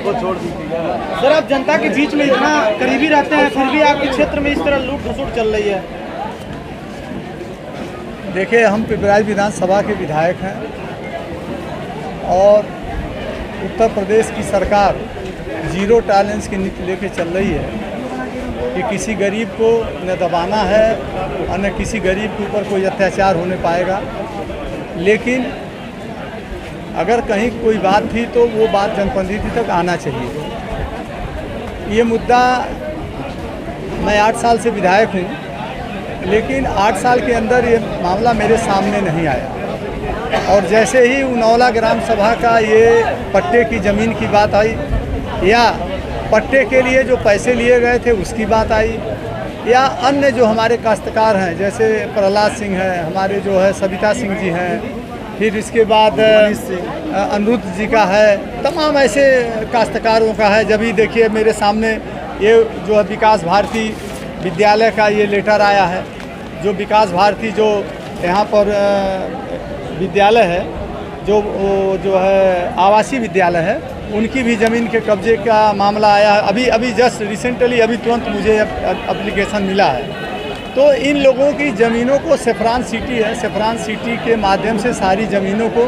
वो छोड़ दीजिएगा। सर, आप जनता के बीच में इतना करीबी रहते हैं, फिर भी आपके क्षेत्र में इस तरह लूट खसुट चल रही है। देखिए, हम पिपराइच विधानसभा के विधायक हैं और उत्तर प्रदेश की सरकार जीरो टॉलरेंस की नीति लेके चल रही है कि किसी गरीब को न दबाना है और न किसी गरीब के ऊपर कोई अत्याचार होने पाएगा। लेकिन अगर कहीं कोई बात थी तो वो बात जनप्रतिनिधि तक आना चाहिए। ये मुद्दा, मैं 8 साल से विधायक हूँ, लेकिन 8 साल के अंदर ये मामला मेरे सामने नहीं आया। और जैसे ही उनौला ग्राम सभा का ये पट्टे की ज़मीन की बात आई या पट्टे के लिए जो पैसे लिए गए थे उसकी बात आई या अन्य जो हमारे काश्तकार हैं जैसे प्रहलाद सिंह हैं, हमारे जो है सविता सिंह जी हैं, फिर इसके बाद अनिरुद्ध जी का है, तमाम ऐसे काश्तकारों का है। जब भी देखिए मेरे सामने ये जो है विकास भारती विद्यालय का ये लेटर आया है, जो विकास भारती जो यहाँ पर विद्यालय है, जो है आवासीय विद्यालय है, उनकी भी ज़मीन के कब्जे का मामला आया है। अभी जस्ट रिसेंटली तुरंत मुझे एप्लीकेशन मिला है। तो इन लोगों की ज़मीनों को सेफ्रान सिटी है, सेफ्रान सिटी के माध्यम से सारी ज़मीनों को,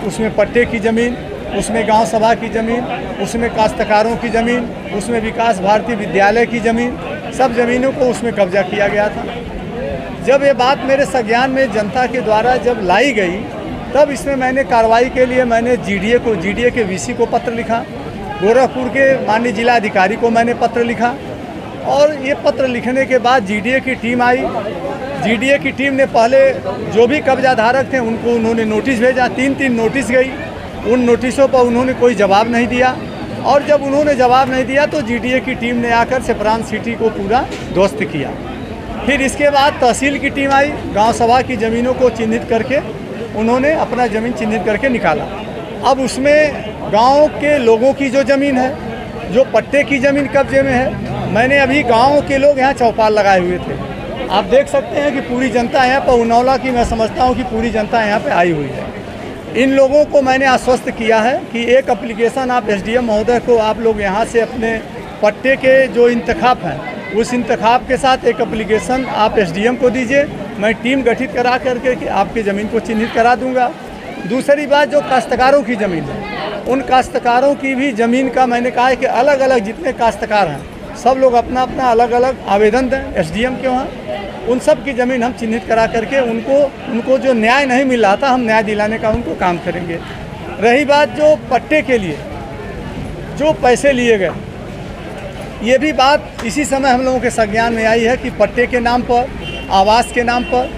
उसमें पट्टे की ज़मीन, उसमें गांव सभा की ज़मीन, उसमें काश्तकारों की ज़मीन, उसमें विकास भारती विद्यालय की ज़मीन, सब ज़मीनों को उसमें कब्जा किया गया था। जब ये बात मेरे संज्ञान में जनता के द्वारा जब लाई गई, तब इसमें मैंने कार्रवाई के लिए मैंने जीडीए के वीसी को पत्र लिखा, गोरखपुर के माननीय जिलाधिकारी को मैंने पत्र लिखा और ये पत्र लिखने के बाद जीडीए की टीम आई। जीडीए की टीम ने पहले जो भी कब्जा धारक थे उनको उन्होंने नोटिस भेजा, 3 नोटिस गई। उन नोटिसों पर उन्होंने कोई जवाब नहीं दिया और जब उन्होंने जवाब नहीं दिया तो जीडीए की टीम ने आकर सेफ्रान सिटी को पूरा ध्वस्त किया। फिर इसके बाद तहसील की टीम आई, गांव सभा की ज़मीनों को चिन्हित करके उन्होंने अपना ज़मीन चिन्हित करके निकाला। अब उसमें गांव के लोगों की जो ज़मीन है, जो पट्टे की ज़मीन कब्जे में है, मैंने अभी गांव के लोग यहाँ चौपाल लगाए हुए थे। आप देख सकते हैं कि पूरी जनता यहाँ पर, उनौला की मैं समझता हूँ कि पूरी जनता यहाँ पे आई हुई है। इन लोगों को मैंने आश्वस्त किया है कि एक एप्लीकेशन आप एसडीएम महोदय को आप लोग यहाँ से अपने पट्टे के जो इंतखाब हैं उस इंतखाब के साथ एक एप्लीकेशन आप एसडीएम को दीजिए। मैं टीम गठित करा करके कि आपकी ज़मीन को चिन्हित करा दूंगा। दूसरी बात, जो काश्तकारों की ज़मीन है, उन काश्तकारों की भी ज़मीन का मैंने कहा है कि अलग अलग जितने काश्तकार हैं सब लोग अपना अपना अलग अलग आवेदन दें एसडीएम के वहाँ। उन सब की ज़मीन हम चिन्हित करा करके उनको जो न्याय नहीं मिल रहा था हम न्याय दिलाने का उनको काम करेंगे। रही बात जो पट्टे के लिए जो पैसे लिए गए, ये भी बात इसी समय हम लोगों के संज्ञान में आई है कि पट्टे के नाम पर, आवास के नाम पर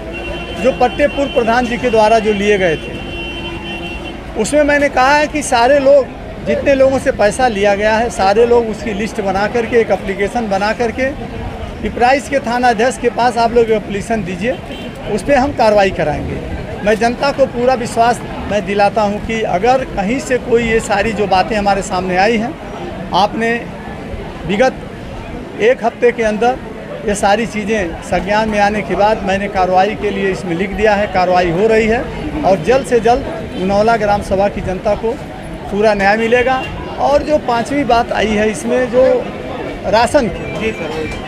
जो पट्टे पूर्व प्रधान जी के द्वारा जो लिए गए थे, उसमें मैंने कहा है कि सारे लोग, जितने लोगों से पैसा लिया गया है, सारे लोग उसकी लिस्ट बना करके एक एप्लीकेशन बना करके पिपराइच के थाना अध्यक्ष के पास आप लोग एप्लीकेशन दीजिए, उस पर हम कार्रवाई कराएंगे। मैं जनता को पूरा विश्वास मैं दिलाता हूं कि अगर कहीं से कोई ये सारी जो बातें हमारे सामने आई हैं, आपने विगत 1 हफ्ते के अंदर ये सारी चीज़ें संज्ञान में आने के बाद मैंने कार्रवाई के लिए इसमें लिख दिया है। कार्रवाई हो रही है और जल्द से जल्द उनौला ग्राम सभा की जनता को पूरा न्याय मिलेगा। और जो 5वीं बात आई है इसमें, जो राशन की,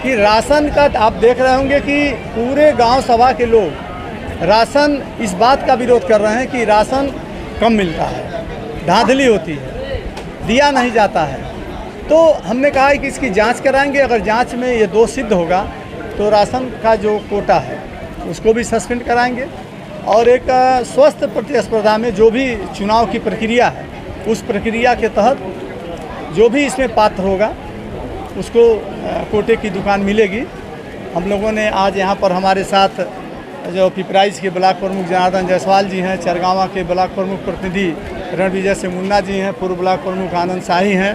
कि राशन का आप देख रहे होंगे कि पूरे गांव सभा के लोग राशन इस बात का विरोध कर रहे हैं कि राशन कम मिलता है, धांधली होती है, दिया नहीं जाता है। तो हमने कहा है कि इसकी जांच कराएंगे। अगर जांच में ये दोष सिद्ध होगा तो राशन का जो कोटा है उसको भी सस्पेंड कराएंगे और एक स्वस्थ प्रतिस्पर्धा में जो भी चुनाव की प्रक्रिया है उस प्रक्रिया के तहत जो भी इसमें पात्र होगा उसको कोटे की दुकान मिलेगी। हम लोगों ने आज यहाँ पर हमारे साथ जो पिपराइच के ब्लॉक प्रमुख जनार्दन जायसवाल जी हैं, चरगावा के ब्लॉक प्रमुख प्रतिनिधि रणविजय सिंह मुन्ना जी हैं, पूर्व ब्लॉक प्रमुख आनंद शाही हैं,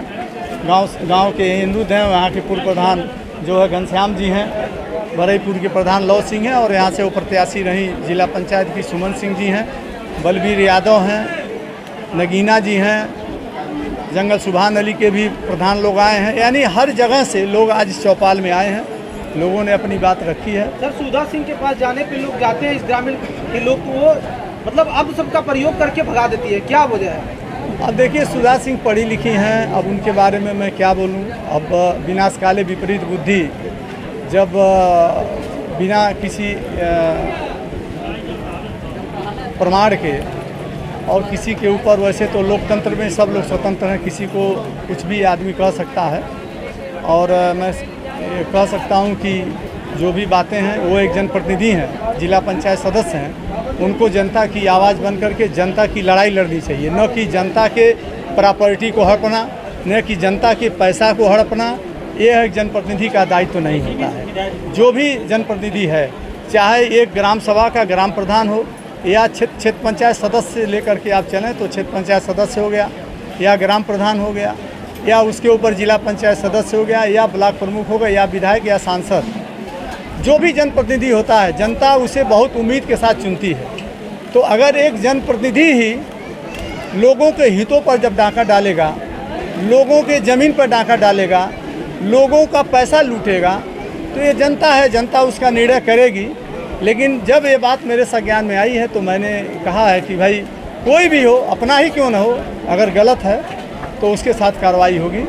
गांव के अनिरुद्ध हैं, वहाँ के पूर्व प्रधान जो है घनश्याम जी हैं, बरईपुर के प्रधान लव सिंह हैं और यहाँ से वो प्रत्याशी रही जिला पंचायत की सुमन सिंह जी हैं, बलबीर यादव हैं, नगीना जी हैं, जंगल सुभान अली के भी प्रधान लोग आए हैं। यानी हर जगह से लोग आज इस चौपाल में आए हैं, लोगों ने अपनी बात रखी है। सर, सुधा सिंह के पास जाने पे लोग जाते हैं, इस ग्रामीण के लोग को वो मतलब अब सबका प्रयोग करके भगा देती है, क्या वजह है? अब देखिए, सुधा सिंह पढ़ी लिखी हैं, अब उनके बारे में मैं क्या बोलूं। अब विनाश काले विपरीत बुद्धि, जब बिना किसी प्रमाण के और किसी के ऊपर, वैसे तो लोकतंत्र में सब लोग स्वतंत्र हैं, किसी को कुछ भी आदमी कह सकता है। और मैं कह सकता हूं कि जो भी बातें हैं, वो एक जनप्रतिनिधि हैं, जिला पंचायत सदस्य हैं, उनको जनता की आवाज़ बन करके जनता की लड़ाई लड़नी चाहिए, न कि जनता के प्रॉपर्टी को हड़पना, न कि जनता के पैसा को हड़पना। ये एक जनप्रतिनिधि का दायित्व तो नहीं होता है। जो भी जनप्रतिनिधि है, चाहे एक ग्राम सभा का ग्राम प्रधान हो, या क्षेत्र पंचायत सदस्य लेकर के आप चलें तो क्षेत्र पंचायत सदस्य हो गया, या ग्राम प्रधान हो गया, या उसके ऊपर जिला पंचायत सदस्य हो गया, या ब्लॉक प्रमुख हो गया, या विधायक या सांसद। जो भी जनप्रतिनिधि होता है, जनता उसे बहुत उम्मीद के साथ चुनती है। तो अगर एक जनप्रतिनिधि ही लोगों के हितों पर जब डाका डालेगा, लोगों के ज़मीन पर डाका डालेगा, लोगों का पैसा लूटेगा, तो ये जनता है, जनता उसका निर्णय करेगी। लेकिन जब ये बात मेरे संज्ञान में आई है तो मैंने कहा है कि भाई कोई भी हो, अपना ही क्यों ना हो, अगर गलत है तो उसके साथ कार्रवाई होगी।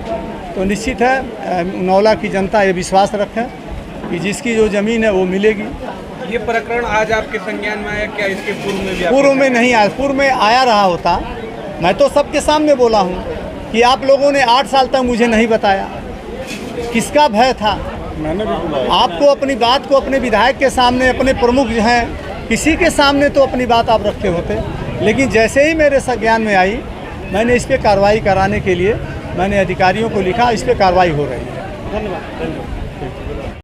तो निश्चित है नौला की जनता ये विश्वास रखे कि जिसकी जो ज़मीन है वो मिलेगी। ये प्रकरण आज आपके संज्ञान में आया क्या? इसके पूर्व में भी पूर्व में नहीं आया, पूर्व में आया रहा होता। मैं तो सबके सामने बोला हूँ कि आप लोगों ने 8 साल तक मुझे नहीं बताया, किसका भय था? मैंने भी बुलाया आपको अपनी बात को अपने विधायक के सामने, अपने प्रमुख जो हैं, किसी के सामने तो अपनी बात आप रखे होते। लेकिन जैसे ही मेरे संज्ञान में आई, मैंने इस पर कार्रवाई कराने के लिए मैंने अधिकारियों को लिखा, इस पर कार्रवाई हो रही है। धन्यवाद।